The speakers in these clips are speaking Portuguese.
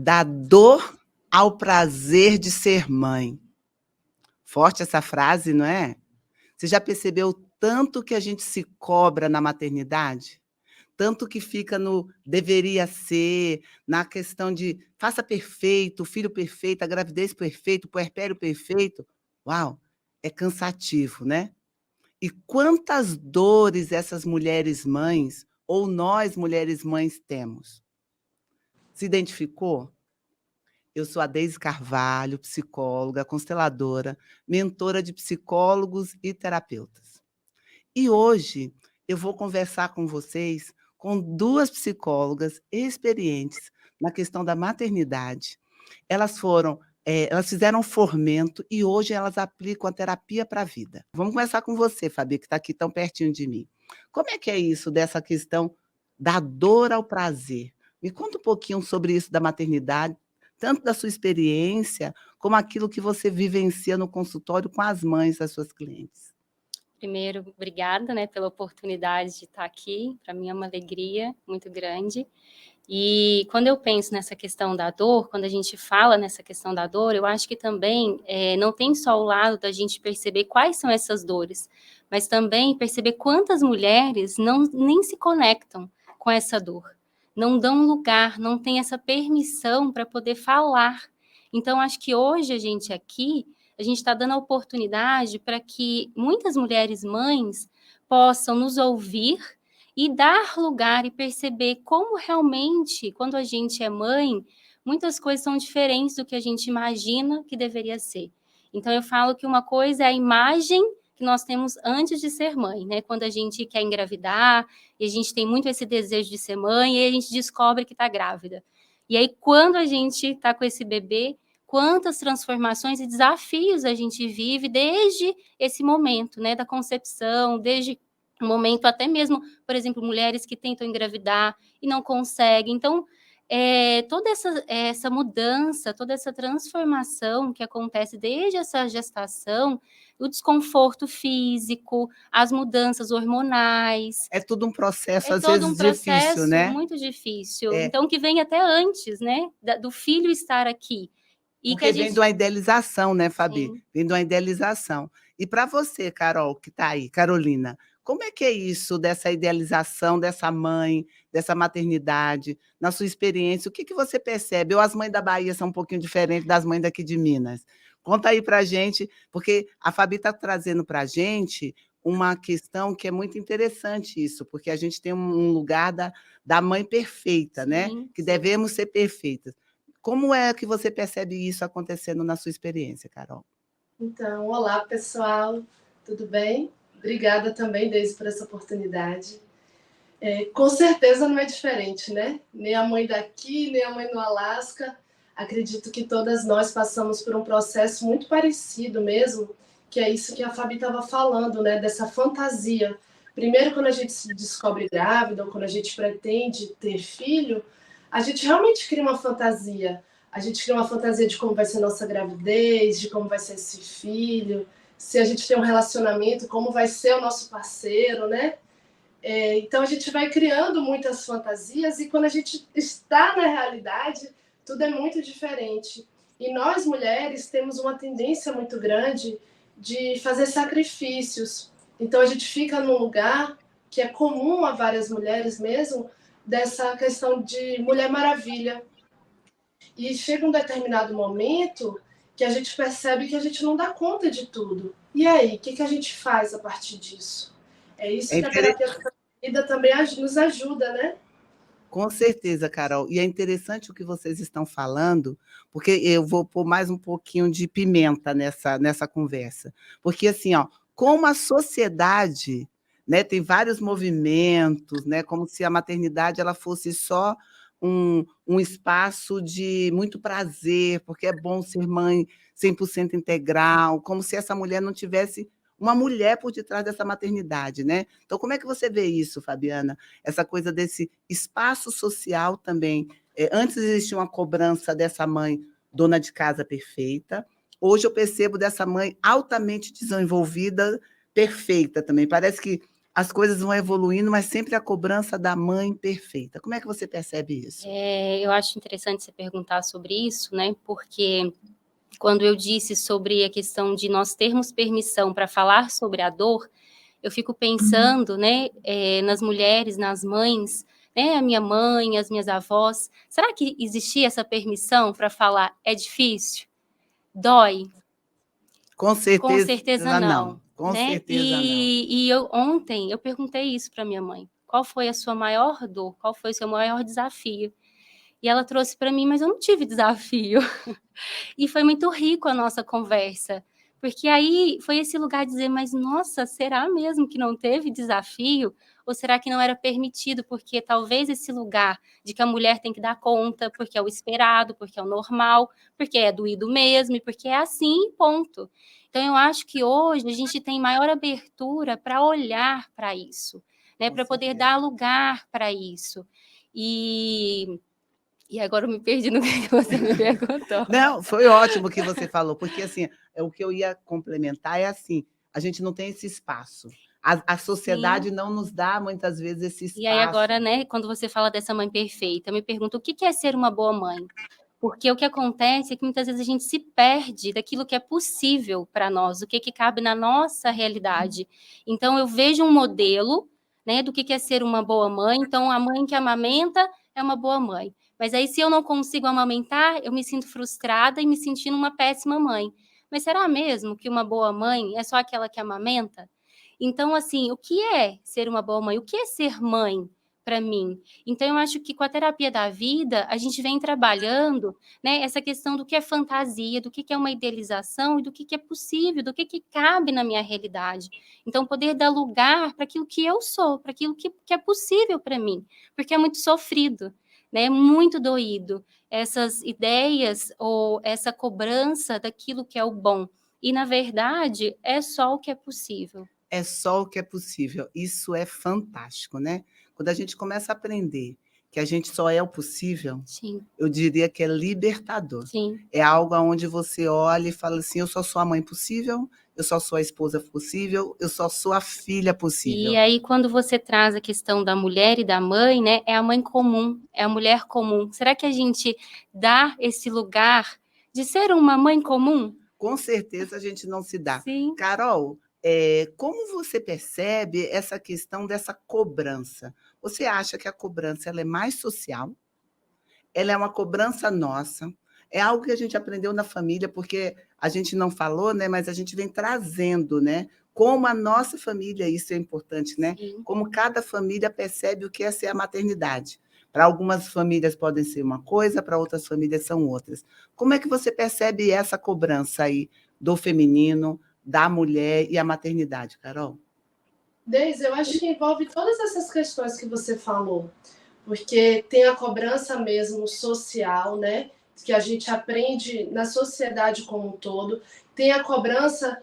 Da dor ao prazer de ser mãe. Forte essa frase, não é? Você já percebeu o tanto que a gente se cobra na maternidade? Tanto que fica no deveria ser, na questão de faça perfeito, o filho perfeito, a gravidez perfeita, o puerpério perfeito. Uau, é cansativo, né? E quantas dores essas mulheres mães, ou nós mulheres mães, temos? Se identificou? Eu sou a Deise Carvalho, psicóloga, consteladora, mentora de psicólogos e terapeutas. E hoje eu vou conversar com vocês com duas psicólogas experientes na questão da maternidade. Elas fizeram formento e hoje elas aplicam a terapia para a vida. Vamos começar com você, Fabi, que está aqui tão pertinho de mim. Como é que é isso dessa questão da dor ao prazer? Me conta um pouquinho sobre isso da maternidade, tanto da sua experiência, como aquilo que você vivencia no consultório com as mães das suas clientes. Primeiro, obrigada, né, pela oportunidade de estar aqui. Para mim é uma alegria muito grande. E quando eu penso nessa questão da dor, quando a gente fala nessa questão da dor, eu acho que também não tem só o lado da gente perceber quais são essas dores, mas também perceber quantas mulheres nem se conectam com essa dor, não dão lugar, não tem essa permissão para poder falar. Então, acho que hoje a gente aqui, a gente está dando a oportunidade para que muitas mulheres mães possam nos ouvir e dar lugar e perceber como realmente, quando a gente é mãe, muitas coisas são diferentes do que a gente imagina que deveria ser. Então, eu falo que uma coisa é a imagem que nós temos antes de ser mãe, né? Quando a gente quer engravidar, e a gente tem muito esse desejo de ser mãe, e a gente descobre que está grávida. E aí, quando a gente está com esse bebê, quantas transformações e desafios a gente vive desde esse momento, né? Da concepção, desde o momento até mesmo, por exemplo, mulheres que tentam engravidar e não conseguem. Então, toda essa mudança, toda essa transformação que acontece desde essa gestação, o desconforto físico, as mudanças hormonais. É tudo um processo, É às todo um vezes, difícil, processo né? muito difícil. É, Então, que vem até antes, né? Do filho estar aqui. E que a porque vem de gente. uma idealização, né, Fabi? Sim. Vem de uma idealização. E para você, Carol, que está aí, Carolina, como é que é isso dessa idealização dessa mãe, dessa maternidade, na sua experiência? O que você percebe? Ou as mães da Bahia são um pouquinho diferentes das mães daqui de Minas? Conta aí para a gente, porque a Fabi está trazendo para a gente uma questão que é muito interessante isso, porque a gente tem um lugar da mãe perfeita, né? Sim, Que sim. devemos ser perfeitas. Como é que você percebe isso acontecendo na sua experiência, Carol? Então, olá pessoal, tudo bem? Obrigada também, Deise, por essa oportunidade. Com certeza não é diferente, né? Nem a mãe daqui, nem a mãe no Alasca. Acredito que todas nós passamos por um processo muito parecido mesmo, que é isso que a Fabi estava falando, né? Dessa fantasia. Primeiro, quando a gente se descobre grávida ou quando a gente pretende ter filho, a gente realmente cria uma fantasia. A gente cria uma fantasia de como vai ser nossa gravidez, de como vai ser esse filho, se a gente tem um relacionamento, como vai ser o nosso parceiro, né? Então a gente vai criando muitas fantasias e quando a gente está na realidade, tudo é muito diferente. E nós, mulheres, temos uma tendência muito grande de fazer sacrifícios. Então a gente fica num lugar que é comum a várias mulheres mesmo, dessa questão de Mulher Maravilha. E chega um determinado momento que a gente percebe que a gente não dá conta de tudo. E aí, o que a gente faz a partir disso? É isso É que a terapia da vida também nos ajuda, né? Com certeza, Carol. E é interessante o que vocês estão falando, porque eu vou pôr mais um pouquinho de pimenta nessa conversa. Porque, assim, ó, como a sociedade, né, tem vários movimentos, né, como se a maternidade ela fosse só um espaço de muito prazer, porque é bom ser mãe 100% integral, como se essa mulher não tivesse uma mulher por detrás dessa maternidade, né? Então, como é que você vê isso, Fabiana? Essa coisa desse espaço social também. Antes existia uma cobrança dessa mãe dona de casa perfeita. Hoje eu percebo dessa mãe altamente desenvolvida, perfeita também. Parece que as coisas vão evoluindo, mas sempre a cobrança da mãe perfeita. Como é que você percebe isso? Eu acho interessante você perguntar sobre isso, né? Porque quando eu disse sobre a questão de nós termos permissão para falar sobre a dor, eu fico pensando, né, nas mulheres, nas mães, né, a minha mãe, as minhas avós. Será que existia essa permissão para falar é difícil? Dói? Com Com certeza certeza não. não, Com né? certeza não. Ontem eu perguntei isso para minha mãe. Qual foi a sua maior dor? Qual foi o seu maior desafio? E ela trouxe para mim, mas eu não tive desafio. E foi muito rico a nossa conversa, porque aí foi esse lugar de dizer, mas nossa, será mesmo que não teve desafio? Ou será que não era permitido? Porque talvez esse lugar de que a mulher tem que dar conta, porque é o esperado, porque é o normal, porque é doído mesmo, e porque é assim, ponto. Então, eu acho que hoje a gente tem maior abertura para olhar para isso, né? Com Para poder certeza. dar lugar para isso. E agora eu me perdi no que você me perguntou. Não, foi ótimo o que você falou, porque assim, o que eu ia complementar é assim, a gente não tem esse espaço. A Sim. sociedade não nos dá muitas vezes esse E aí espaço. agora, né, quando você fala dessa mãe perfeita, eu me pergunto o que é ser uma boa mãe? Porque o que acontece é que muitas vezes a gente se perde daquilo que é possível para nós, o que cabe na nossa realidade. Então eu vejo um modelo, né, do que é ser uma boa mãe. Então a mãe que amamenta é uma boa mãe. Mas aí se eu não consigo amamentar, eu me sinto frustrada e me sentindo uma péssima mãe. Mas será mesmo que uma boa mãe é só aquela que amamenta? Então, assim, o que é ser uma boa mãe? O que é ser mãe para mim? Então, eu acho que com a terapia da vida, a gente vem trabalhando, né, essa questão do que é fantasia, do que é uma idealização e do que é possível, do que cabe na minha realidade. Então, poder dar lugar para aquilo que eu sou, para aquilo que é possível para mim, porque é muito sofrido, né, é muito doído, essas ideias ou essa cobrança daquilo que é o bom. E, na verdade, é só o que é possível. É só o que é possível. Isso é fantástico, né? Quando a gente começa a aprender que a gente só é o possível, Sim, eu diria que é libertador. sim. É algo onde você olha e fala assim: eu só sou a mãe possível, eu só sou a esposa possível, eu só sou a filha E possível. aí, quando você traz a questão da mulher e da mãe, né, é a mãe comum, é a mulher comum. Será que a gente dá esse lugar de ser uma mãe comum? Com certeza a gente não se dá. Sim, Carol, como você percebe essa questão dessa cobrança? Você acha que a cobrança ela é mais social? Ela é uma cobrança nossa, é algo que a gente aprendeu na família, porque a gente não falou, né, mas a gente vem trazendo, né, como a nossa família, isso é importante, né, sim. como cada família percebe o que é ser a maternidade. Para algumas famílias podem ser uma coisa, para outras famílias são outras. Como é que você percebe essa cobrança aí do feminino, da mulher e a maternidade, Carol? Deise, eu acho que envolve todas essas questões que você falou, porque tem a cobrança mesmo social, né? Que a gente aprende na sociedade como um todo, tem a cobrança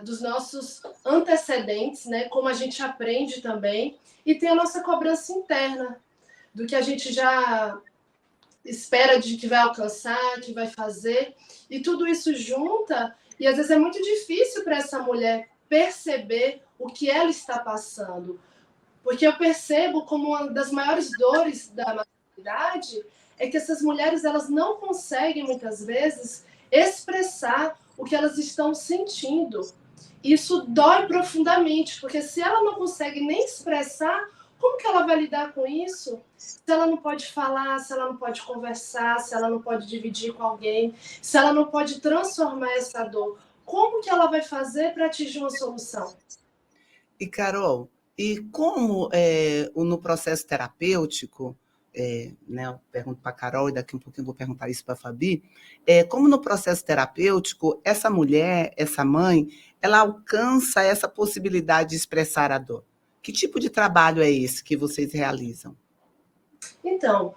dos nossos antecedentes, né? Como a gente aprende também, e tem a nossa cobrança interna, do que a gente já espera de que vai alcançar, que vai fazer, e tudo isso junta, e às vezes é muito difícil para essa mulher perceber o que ela está passando, porque eu percebo como uma das maiores dores da maternidade é que essas mulheres elas não conseguem muitas vezes expressar o que elas estão sentindo. Isso dói profundamente, porque se ela não consegue nem expressar, como que ela vai lidar com isso? Se ela não pode falar, se ela não pode conversar, se ela não pode dividir com alguém, se ela não pode transformar essa dor, como que ela vai fazer para atingir uma solução? E, Carol, e como no processo terapêutico, né, eu pergunto para a Carol e daqui um pouquinho eu vou perguntar isso para a Fabi, como no processo terapêutico, essa mulher, essa mãe, ela alcança essa possibilidade de expressar a dor? Que tipo de trabalho é esse que vocês realizam? Então,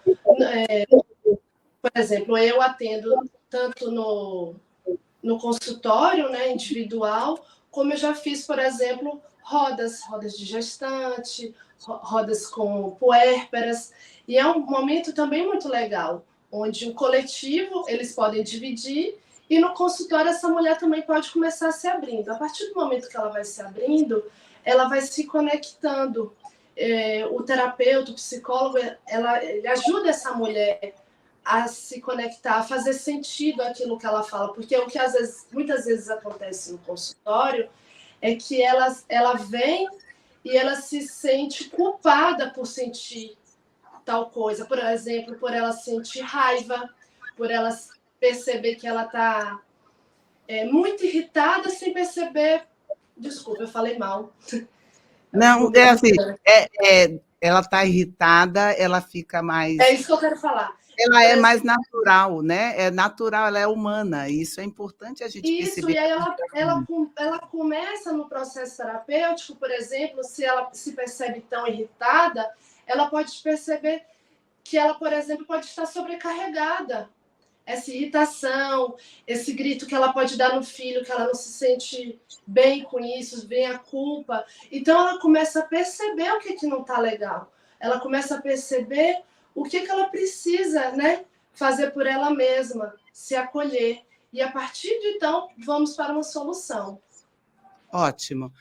por exemplo, eu atendo tanto no consultório, né, individual, como eu já fiz, por exemplo, rodas de gestante, rodas com puérperas, e é um momento também muito legal, onde o coletivo eles podem dividir E no consultório, essa mulher também pode começar a se abrindo. A partir do momento que ela vai se abrindo, ela vai se conectando. O terapeuta, o psicólogo, ele ajuda essa mulher a se conectar, a fazer sentido aquilo que ela fala. Porque o que muitas vezes acontece no consultório é que ela vem e ela se sente culpada por sentir tal coisa. Por exemplo, por ela sentir raiva, por ela perceber que ela está muito irritada sem perceber. Desculpa, eu falei mal. Não, assim, ela está irritada, ela fica mais... É isso que eu quero falar. Ela é mais natural, né? É natural, ela é humana, e isso é importante a gente perceber. Isso, e aí ela começa no processo terapêutico, por exemplo, se ela se percebe tão irritada, ela pode perceber que ela, por exemplo, pode estar sobrecarregada. Essa irritação, esse grito que ela pode dar no filho, que ela não se sente bem com isso, vem a culpa. Então, ela começa a perceber o que não está legal. Ela começa a perceber o que ela precisa, né, fazer por ela mesma, se acolher. E, a partir de então, vamos para uma solução. Ótimo.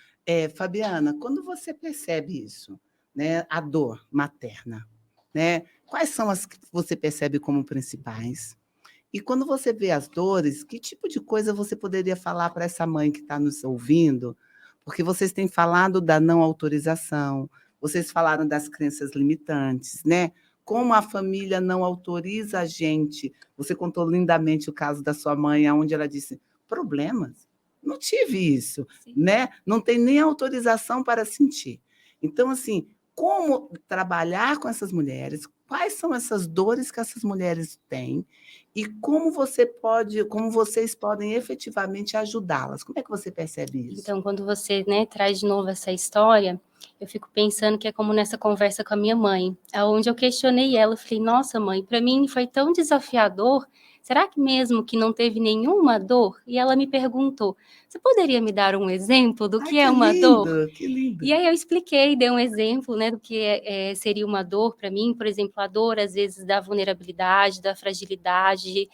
Fabiana, quando você percebe isso, né, a dor materna, né, quais são as que você percebe como principais? E quando você vê as dores, que tipo de coisa você poderia falar para essa mãe que está nos ouvindo? Porque vocês têm falado da não autorização, vocês falaram das crenças limitantes, né? Como a família não autoriza a gente. Você contou lindamente o caso da sua mãe, onde ela disse: problemas? Não tive isso, Sim. né? Não tem nem autorização para sentir. Então, assim, como trabalhar com essas mulheres? Quais são essas dores que essas mulheres têm? E como vocês podem efetivamente ajudá-las? Como é que você percebe isso? Então, quando você, né, traz de novo essa história, eu fico pensando que é como nessa conversa com a minha mãe, onde eu questionei ela, eu falei, nossa mãe, para mim foi tão desafiador, será que mesmo que não teve nenhuma dor? E ela me perguntou, você poderia me dar um exemplo do que é uma dor? Que lindo. E aí eu expliquei, dei um exemplo, né, do que seria uma dor para mim, por exemplo, a dor, às vezes, da vulnerabilidade, da fragilidade,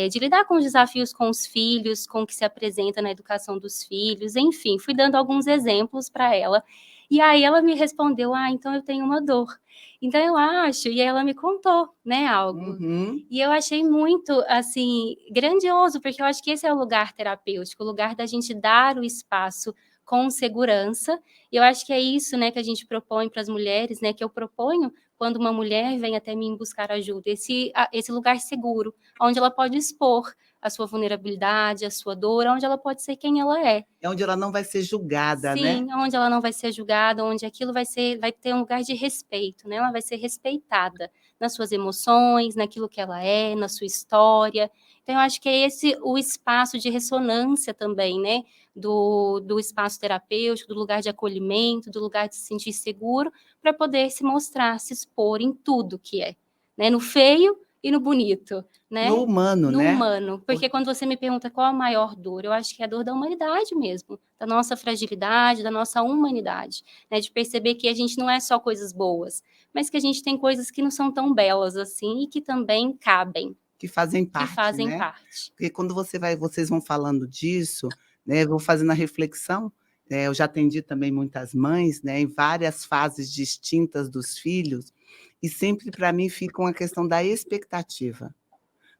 de lidar com os desafios com os filhos, com o que se apresenta na educação dos filhos, enfim, fui dando alguns exemplos para ela. E aí ela me respondeu, então eu tenho uma dor. Então eu acho, e aí ela me contou, né, algo. Uhum. E eu achei muito, assim, grandioso, porque eu acho que esse é o lugar terapêutico, o lugar da gente dar o espaço com segurança. E eu acho que é isso, né, que a gente propõe para as mulheres, né, que eu proponho quando uma mulher vem até mim buscar ajuda, esse lugar seguro, onde ela pode expor a sua vulnerabilidade, a sua dor, onde ela pode ser quem ela é. É onde ela não vai ser julgada, né? Sim, onde ela não vai ser julgada, onde aquilo vai ter um lugar de respeito, né? Ela vai ser respeitada nas suas emoções, naquilo que ela é, na sua história. Então, eu acho que é esse o espaço de ressonância também, né? Do espaço terapêutico, do lugar de acolhimento, do lugar de se sentir seguro, para poder se mostrar, se expor em tudo que é, né? No feio e no bonito, né? No humano, No né? humano. Porque quando você me pergunta qual a maior dor, eu acho que é a dor da humanidade mesmo, da nossa fragilidade, da nossa humanidade, né? De perceber que a gente não é só coisas boas, mas que a gente tem coisas que não são tão belas assim e que também cabem. Que fazem Que parte, fazem né? parte. Porque quando vocês vão falando disso, né, eu vou fazendo a reflexão, eu já atendi também muitas mães, né, em várias fases distintas dos filhos, e sempre para mim fica uma questão da expectativa,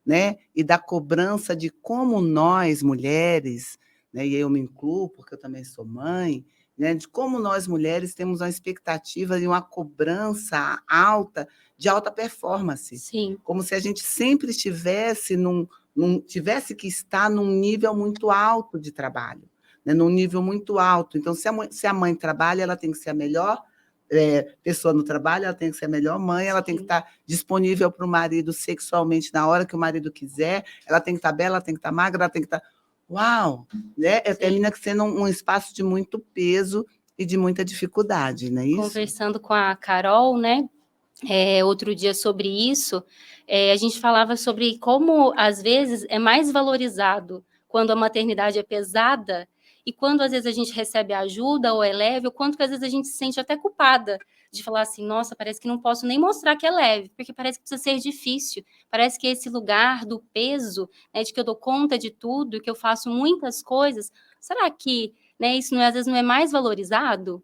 né, e da cobrança de como nós, mulheres, né, e eu me incluo, porque eu também sou mãe, né, de como nós, mulheres, temos uma expectativa e uma cobrança alta, de alta performance. Sim. Como se a gente sempre estivesse tivesse que estar num nível muito alto de trabalho, né, num nível muito alto. Então, se a mãe trabalha, ela tem que ser a melhor pessoa no trabalho, ela tem que ser a melhor mãe, ela tem que estar disponível para o marido sexualmente na hora que o marido quiser, ela tem que estar bela, ela tem que estar magra, ela tem que estar... Uau! Né? Termina sendo um espaço de muito peso e de muita dificuldade, não é isso? Conversando com a Carol, né, outro dia sobre isso, a gente falava sobre como, às vezes, é mais valorizado quando a maternidade é pesada e quando às vezes a gente recebe ajuda ou é leve, o quanto que às vezes a gente se sente até culpada de falar assim, nossa, parece que não posso nem mostrar que é leve, porque parece que precisa ser difícil, parece que esse lugar do peso, né, de que eu dou conta de tudo, que eu faço muitas coisas, será que, né, isso às vezes não é mais valorizado?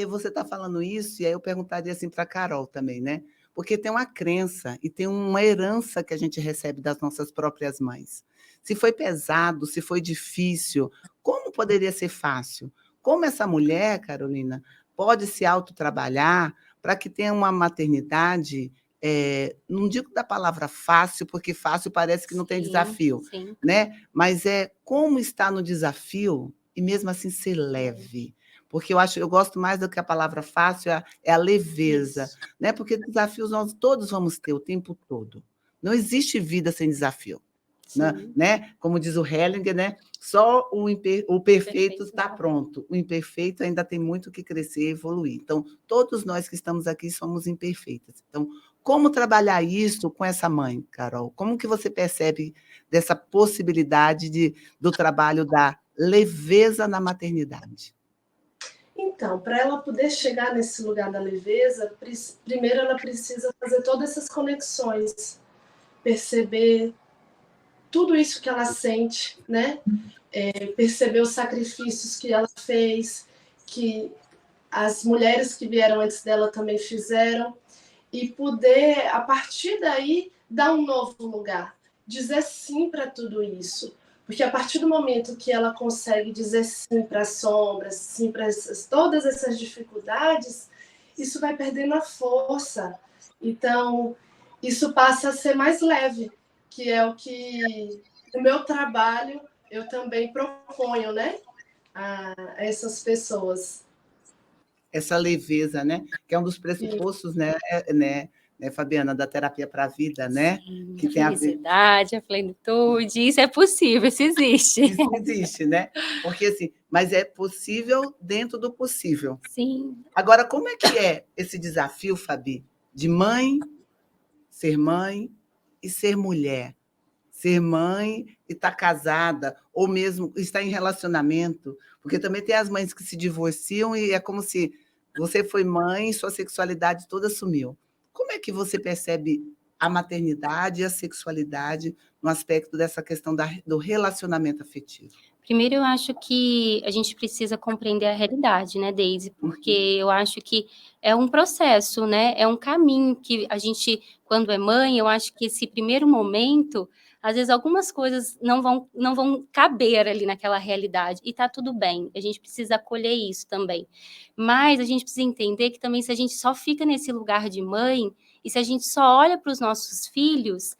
Você está falando isso, e aí eu perguntaria assim para a Carol também, né? Porque tem uma crença e tem uma herança que a gente recebe das nossas próprias mães. Se foi pesado, se foi difícil, como poderia ser fácil? Como essa mulher, Carolina, pode se autotrabalhar para que tenha uma maternidade, não digo da palavra fácil, porque fácil parece que não tem Sim, desafio, sim. né? Mas é como estar no desafio e mesmo assim ser leve. Porque eu gosto mais do que a palavra fácil, é a leveza, Isso. né? Porque desafios nós todos vamos ter o tempo todo. Não existe vida sem desafio, Sim, né? Como diz o Hellinger, né? Só o perfeito perfeito, está tá. pronto. O imperfeito ainda tem muito que crescer e evoluir. Então, todos nós que estamos aqui somos imperfeitas. Então, como trabalhar isso com essa mãe, Carol? Como que você percebe dessa possibilidade do trabalho da leveza na maternidade? Então, para ela poder chegar nesse lugar da leveza, primeiro ela precisa fazer todas essas conexões, perceber tudo isso que ela sente, né? Perceber os sacrifícios que ela fez, que as mulheres que vieram antes dela também fizeram, e poder, a partir daí, dar um novo lugar, dizer sim para tudo isso. Porque a partir do momento que ela consegue dizer sim para as sombras, sim para todas essas dificuldades, isso vai perdendo a força. Então, isso passa a ser mais leve, que é o que o meu trabalho eu também proponho, né, a essas pessoas. Essa leveza, né? Que é um dos pressupostos, né, Fabiana, da terapia para a vida, né? Sim, Que a tem a ver. felicidade, a plenitude, isso é possível, isso existe. Isso existe, né? Porque assim, mas é possível dentro do possível. Sim, Agora, como é que é esse desafio, Fabi, de ser mãe e ser mulher? Ser mãe e estar casada, ou mesmo estar em relacionamento, porque também tem as mães que se divorciam e é como se você foi mãe e sua sexualidade toda sumiu. Como é que você percebe a maternidade e a sexualidade no aspecto dessa questão do relacionamento afetivo? primeiro eu acho que a gente precisa compreender a realidade, né, Daisy, porque Uhum. eu acho que é um processo, né, é um caminho que a gente, quando é mãe, eu acho que esse primeiro momento, às vezes algumas coisas não vão caber ali naquela realidade, e tá tudo bem, a gente precisa acolher isso também. Mas a gente precisa entender que também se a gente só fica nesse lugar de mãe, e se a gente só olha para os nossos filhos,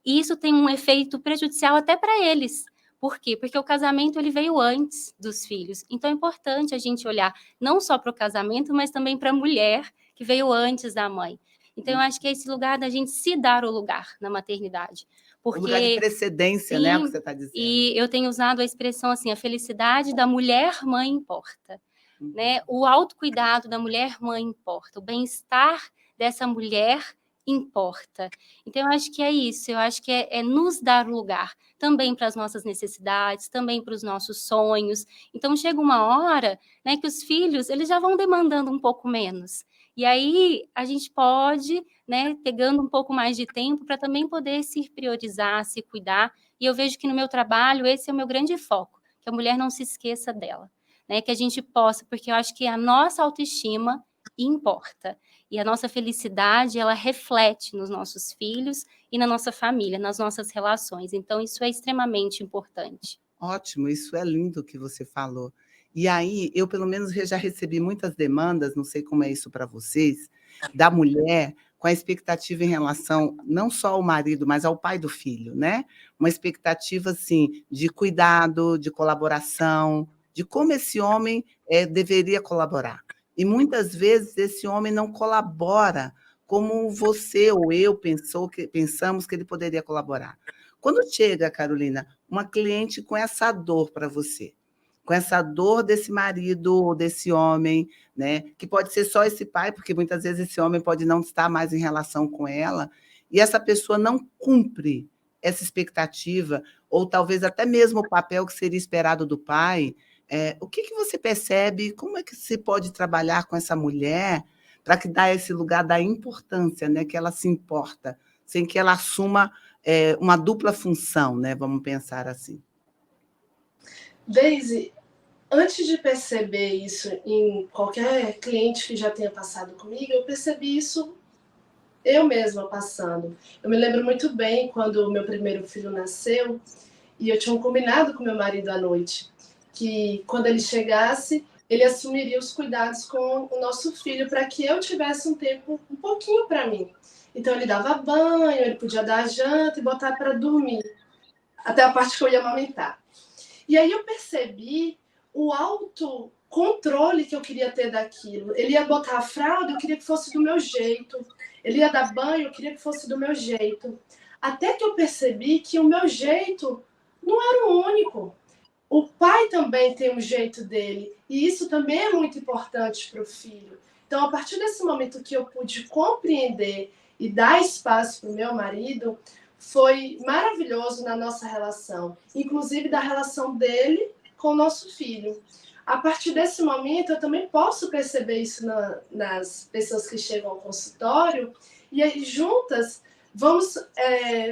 isso tem um efeito prejudicial até para eles. Por quê? Porque o casamento ele veio antes dos filhos. Então é importante a gente olhar não só para o casamento, mas também para a mulher que veio antes da mãe. Então eu acho que é esse lugar da gente se dar o lugar na maternidade. O lugar de Porque, precedência, né, o que sim, você está dizendo. e eu tenho usado a expressão assim, a felicidade da mulher mãe importa, né? O autocuidado da mulher mãe importa, o bem-estar dessa mulher importa. Então, eu acho que é isso, eu acho que é nos dar lugar também para as nossas necessidades, também para os nossos sonhos. Então, chega uma hora, né, que os filhos eles já vão demandando um pouco menos. E aí a gente pode, né, pegando um pouco mais de tempo para também poder se priorizar, se cuidar. E eu vejo que no meu trabalho esse é o meu grande foco, que a mulher não se esqueça dela, né, que a gente possa, porque eu acho que a nossa autoestima importa. E a nossa felicidade, ela reflete nos nossos filhos e na nossa família, nas nossas relações. Então, isso é extremamente importante. Ótimo, isso é lindo o que você falou. E aí, eu pelo menos já recebi muitas demandas, não sei como é isso para vocês, da mulher com a expectativa em relação não só ao marido, mas ao pai do filho, né? Uma expectativa assim de cuidado, de colaboração, de como esse homem deveria colaborar. E muitas vezes esse homem não colabora como você ou eu pensamos que ele poderia colaborar. Quando chega, Carolina, uma cliente com essa dor para você, com essa dor desse marido ou desse homem, né? Que pode ser só esse pai, porque muitas vezes esse homem pode não estar mais em relação com ela, e essa pessoa não cumpre essa expectativa, ou talvez até mesmo o papel que seria esperado do pai, O que você percebe, como é que se pode trabalhar com essa mulher para que dá esse lugar da importância, né, que ela se importa, sem que ela assuma uma dupla função, né, vamos pensar assim. Deise, antes de perceber isso em qualquer cliente que já tenha passado comigo, eu percebi isso eu mesma passando. Eu me lembro muito bem quando o meu primeiro filho nasceu e eu tinha um combinado com meu marido à noite que quando ele chegasse, ele assumiria os cuidados com o nosso filho para que eu tivesse um tempo um pouquinho para mim. Então ele dava banho, ele podia dar a janta e botar para dormir, até a parte que eu ia amamentar. E aí eu percebi o autocontrole que eu queria ter daquilo. Ele ia botar a fralda, eu queria que fosse do meu jeito. Ele ia dar banho, eu queria que fosse do meu jeito. Até que eu percebi que o meu jeito não era o único. O pai também tem um jeito dele. E isso também é muito importante para o filho. Então, a partir desse momento que eu pude compreender e dar espaço para o meu marido, foi maravilhoso na nossa relação, inclusive da relação dele com o nosso filho. A partir desse momento, eu também posso perceber isso nas pessoas que chegam ao consultório, e aí juntas vamos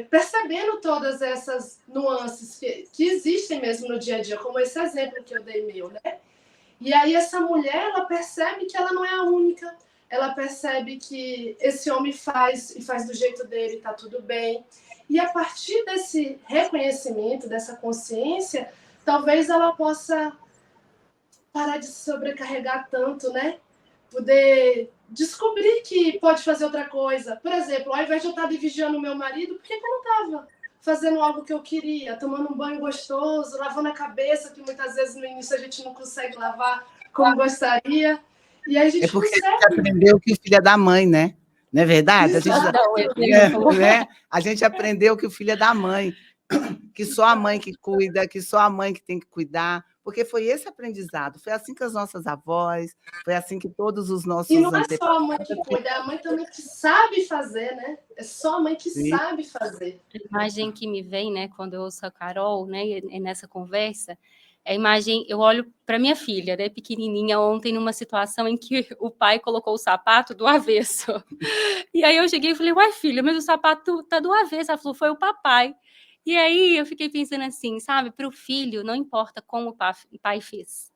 percebendo todas essas nuances que existem mesmo no dia a dia, como esse exemplo que eu dei meu, né? E aí essa mulher, ela percebe que ela não é a única, ela percebe que esse homem faz e faz do jeito dele, tá tudo bem. E a partir desse reconhecimento, dessa consciência, talvez ela possa parar de se sobrecarregar tanto, né? Poder descobrir que pode fazer outra coisa. Por exemplo, ao invés de eu estar vigiando o meu marido, por que eu não estava fazendo algo que eu queria? Tomando um banho gostoso, lavando a cabeça, que muitas vezes no início a gente não consegue lavar como gostaria. E aí a gente porque consegue. a gente aprendeu que o filho é da mãe, né? Não é verdade? A gente aprendeu que o filho é da mãe, que só a mãe que cuida, que só a mãe que tem que cuidar, porque foi esse aprendizado, foi assim que as nossas avós, foi assim que todos os nossos E não é só a mãe que cuida, é a mãe também que sabe fazer, né? É só a mãe que sabe fazer. A imagem que me vem, né, quando eu ouço a Carol, né, nessa conversa, é a imagem, eu olho para minha filha, né, pequenininha, ontem numa situação em que o pai colocou o sapato do avesso. E aí eu cheguei e falei, uai, filha, mas o sapato tá do avesso. Ela falou, foi o papai. E aí eu fiquei pensando assim, sabe, para o filho não importa como o pai fez,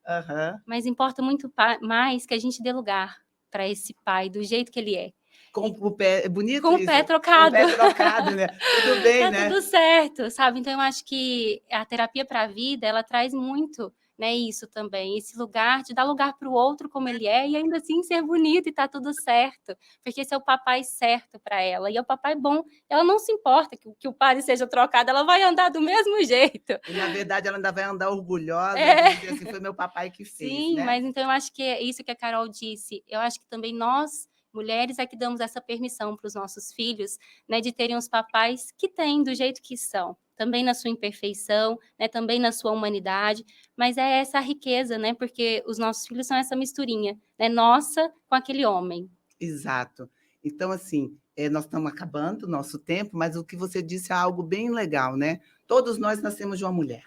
mas importa muito mais que a gente dê lugar para esse pai do jeito que ele é. Com o pé, é bonito com isso. O pé trocado. Com o pé trocado, né? Tudo bem, tá né? Tudo certo, sabe? Então eu acho que a terapia para a vida, ela traz muito, né, isso também, esse lugar de dar lugar para o outro como ele é e ainda assim ser bonito e tá tudo certo, porque esse é o papai certo para ela e é o papai bom. Ela não se importa que o padre seja trocado, ela vai andar do mesmo jeito. E na verdade ela ainda vai andar orgulhosa, de dizer assim, foi meu papai que fez. Sim, né? Mas então eu acho que é isso que a Carol disse. Eu acho que também nós, mulheres, é que damos essa permissão para os nossos filhos, né, de terem os papais que têm, do jeito que são, também na sua imperfeição, né, também na sua humanidade, mas é essa a riqueza, né, porque os nossos filhos são essa misturinha, né, nossa com aquele homem. Exato. Então, assim, nós estamos acabando o nosso tempo, mas o que você disse é algo bem legal, né? Todos nós nascemos de uma mulher.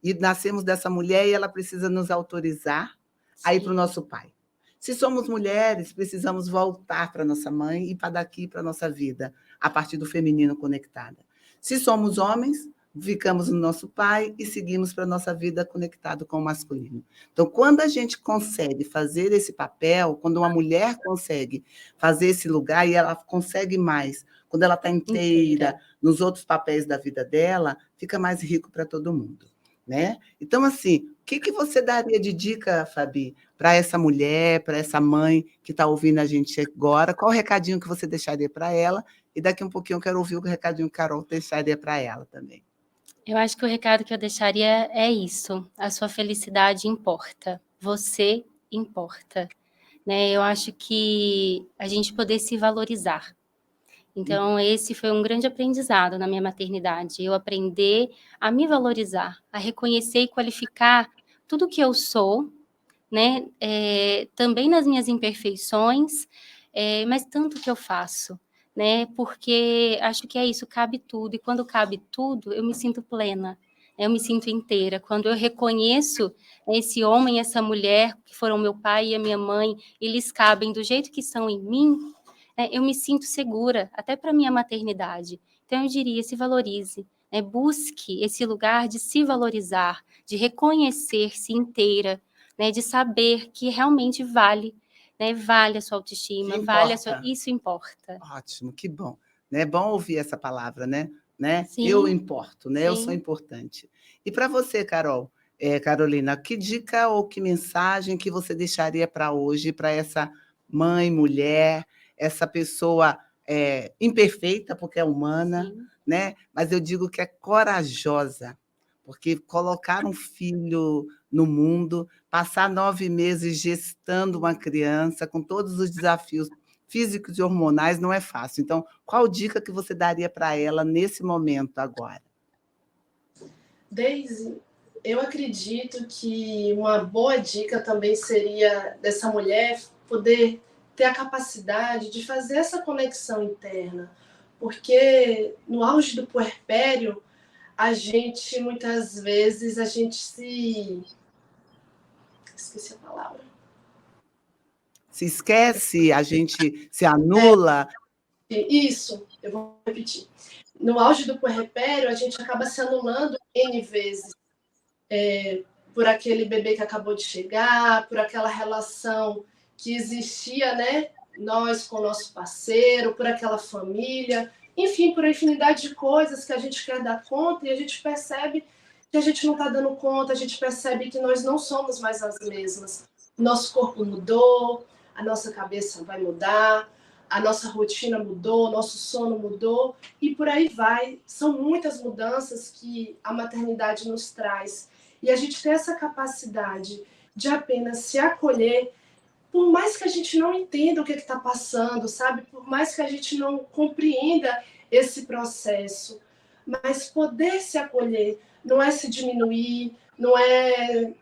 E nascemos dessa mulher e ela precisa nos autorizar a ir para o nosso pai. Se somos mulheres, precisamos voltar para nossa mãe e para daqui para a nossa vida, a partir do feminino conectada. Se somos homens, ficamos no nosso pai e seguimos para a nossa vida conectado com o masculino. Então, quando a gente consegue fazer esse papel, quando uma mulher consegue fazer esse lugar, e ela consegue mais, quando ela está inteira nos outros papéis da vida dela, fica mais rico para todo mundo. Né? Então, assim, o que você daria de dica, Fabi, para essa mulher, para essa mãe que está ouvindo a gente agora? Qual o recadinho que você deixaria para ela? E daqui um pouquinho eu quero ouvir o recadinho que a Carol deixaria para ela também. Eu acho que o recado que eu deixaria é isso: a sua felicidade importa, você importa. Né? Eu acho que a gente poder se valorizar. Então, esse foi um grande aprendizado na minha maternidade, eu aprender a me valorizar, a reconhecer e qualificar tudo que eu sou, né? Também nas minhas imperfeições, mas tanto que eu faço, né? Porque acho que é isso, cabe tudo, e quando cabe tudo, eu me sinto plena. eu me sinto inteira. Quando eu reconheço esse homem, essa mulher, que foram meu pai e a minha mãe, eles cabem do jeito que são em mim, né, eu me sinto segura, até para a minha maternidade. Então, eu diria, se valorize, né, busque esse lugar de se valorizar, de reconhecer-se inteira, né, de saber que realmente vale, né, vale a sua autoestima, vale a sua... Isso importa. Ótimo, que bom. É bom ouvir essa palavra, né? Sim, eu importo, né? sim. Eu sou importante. E para você, Carolina, que dica ou que mensagem que você deixaria para hoje, para essa mãe, mulher, essa pessoa imperfeita, porque é humana, Sim. né? Mas eu digo que é corajosa, porque colocar um filho no mundo, passar 9 meses gestando uma criança, com todos os desafios físicos e hormonais, não é fácil. Então, qual dica que você daria para ela nesse momento agora? Deise, eu acredito que uma boa dica também seria dessa mulher poder ter a capacidade de fazer essa conexão interna, porque no auge do puerpério, muitas vezes, esqueci a palavra. Se esquece, a gente se anula. Isso, eu vou repetir. No auge do puerpério, a gente acaba se anulando N vezes. Por aquele bebê que acabou de chegar, por aquela relação que existia, né? Nós com o nosso parceiro, por aquela família, enfim, por uma infinidade de coisas que a gente quer dar conta e a gente percebe que a gente não está dando conta, a gente percebe que nós não somos mais as mesmas. Nosso corpo mudou, a nossa cabeça vai mudar, a nossa rotina mudou, nosso sono mudou e por aí vai. São muitas mudanças que a maternidade nos traz. E a gente tem essa capacidade de apenas se acolher, por mais que a gente não entenda o que está passando, sabe? Por mais que a gente não compreenda esse processo. Mas poder se acolher não é se diminuir, não é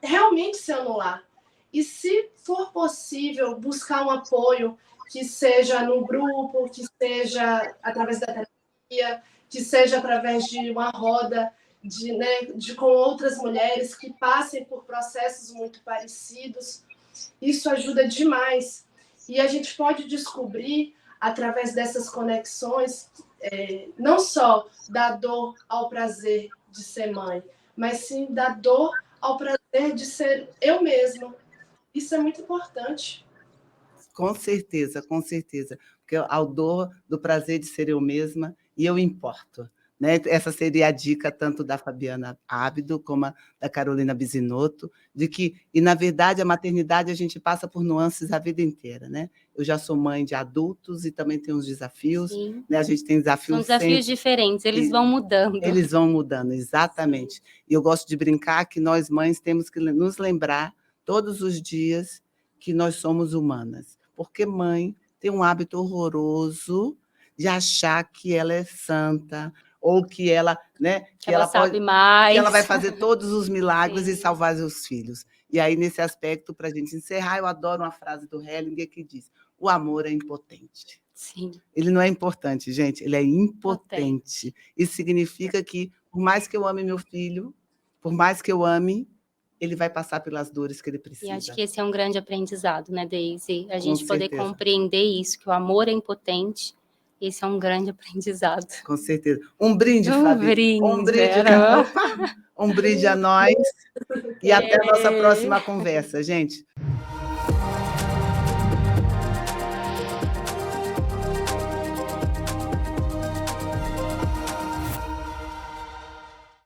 realmente se anular. E se for possível, buscar um apoio, que seja no grupo, que seja através da terapia, que seja através de uma roda com outras mulheres que passem por processos muito parecidos. Isso ajuda demais. E a gente pode descobrir, através dessas conexões, não só da dor ao prazer de ser mãe, mas sim da dor ao prazer de ser eu mesma. Isso é muito importante. Com certeza, com certeza. Porque ao dor do prazer de ser eu mesma e eu importo. Né? Essa seria a dica tanto da Fabiana Ábido como da Carolina Bisinotto, de que, e na verdade, a maternidade a gente passa por nuances a vida inteira. Né? Eu já sou mãe de adultos e também tenho uns desafios. Né? A gente tem desafios. São desafios diferentes, eles vão mudando. Eles vão mudando, exatamente. E eu gosto de brincar que nós, mães, temos que nos lembrar todos os dias que nós somos humanas. Porque mãe tem um hábito horroroso de achar que ela é santa, ou que ela, né, que ela sabe mais. Que ela vai fazer todos os milagres e salvar os filhos. E aí, nesse aspecto, para a gente encerrar, eu adoro uma frase do Hellinger que diz: o amor é impotente. Sim. Ele não é importante, gente, ele é impotente. Isso significa que, por mais que eu ame meu filho, por mais que eu ame, ele vai passar pelas dores que ele precisa. E acho que esse é um grande aprendizado, né, Deise? A gente poder compreender isso, que o amor é impotente. Esse é um grande aprendizado. Com certeza. Um brinde, Fabi. Um brinde a nós. E até a nossa próxima conversa, gente.